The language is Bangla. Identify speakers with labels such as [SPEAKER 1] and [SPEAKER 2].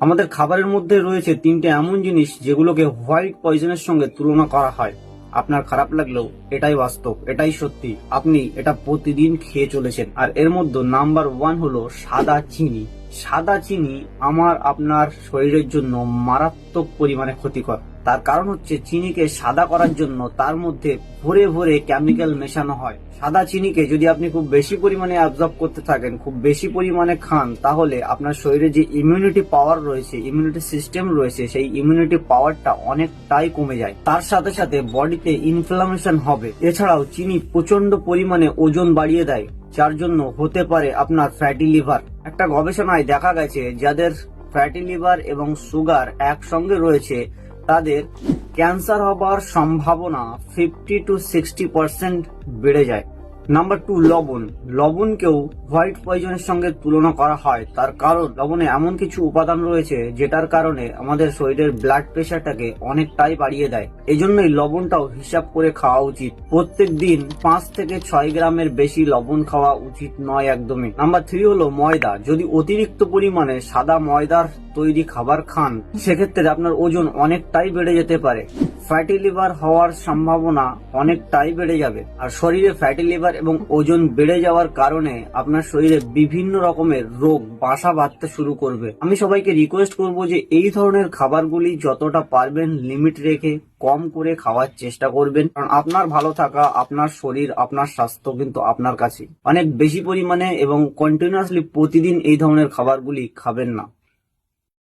[SPEAKER 1] আমাদের খাবারের মধ্যে রয়েছে তিনটে এমন জিনিস যেগুলোকে হোয়াইট পয়জনের সঙ্গে তুলনা করা হয়। আপনার খারাপ লাগলেও এটাই বাস্তব, এটাই সত্যি। আপনি এটা প্রতিদিন খেয়ে চলেছেন। আর এর মধ্যে নাম্বার 1 হলো সাদা চিনি। সাদা চিনি আপনার শরীরের জন্য মারাত্মক পরিমাণে ক্ষতিকর। তার কারণ হচ্ছে চিনিকে সাদা করার জন্য তার মধ্যে ভরে ভরে কেমিক্যাল মেশানো হয়। সাদা চিনিকে যদি আপনি খুব বেশি পরিমাণে অ্যাবজর্ব করতে থাকেন, খুব বেশি পরিমাণে খান, তাহলে আপনার শরীরে যে ইমিউনিটি পাওয়ার রয়েছে, ইমিউনিটি সিস্টেম রয়েছে, সেই ইমিউনিটি পাওয়ারটা অনেকটাই কমে যায়। তার সাথে সাথে বডিতে ইনফ্লামেশন হবে। এছাড়াও চিনি প্রচন্ড পরিমাণে ওজন বাড়িয়ে দেয়, যার জন্য হতে পারে আপনার ফ্যাটি লিভার। একটা গবেষণায় দেখা গেছে যাদের ফ্যাটি লিভার এবং সুগার একসঙ্গে রয়েছে তাদের ক্যান্সার হবার সম্ভাবনা 50 to 60% বেড়ে যায়। নাম্বার 2, লবণ। লবণকেও হোয়াইট পয়জনের সঙ্গে তুলনা করা হয়। তার কারণ লবণে এমন কিছু উপাদান রয়েছে যেটার কারণে আমাদের শরীরের ব্লাড প্রেশারটাকে অনেকটাই বাড়িয়ে দেয়। এই জন্যই লবণটাও হিসাব করে খাওয়া উচিত। প্রত্যেক দিন 5 থেকে 6 গ্রামের বেশি লবণ খাওয়া উচিত নয় একদমই। নাম্বার 3 হলো ময়দা। যদি অতিরিক্ত পরিমাণে সাদা ময়দার তৈরি খাবার খান, সেক্ষেত্রে আপনার ওজন অনেকটাই বেড়ে যেতে পারে। ফ্যাটি লিভার হওয়ার সম্ভাবনা অনেকটাই বেড়ে যাবে। আর শরীরে ফ্যাটি লিভার এবং ওজন বেড়ে যাওয়ার কারণে আপনার শরীরে বিভিন্ন রকমের রোগ বাসা বাঁধতে শুরু করবে। আমি সবাইকে রিকোয়েস্ট করব যে এই ধরনের খাবারগুলি যতটা পারবেন লিমিট রেখে কম করে খাওয়ার চেষ্টা করবেন। কারণ আপনার ভালো থাকা, আপনার শরীর, আপনার স্বাস্থ্য কিন্তু আপনার কাছে। অনেক বেশি পরিমাণে এবং কন্টিনিউয়াসলি প্রতিদিন এই ধরনের খাবারগুলি খাবেন না।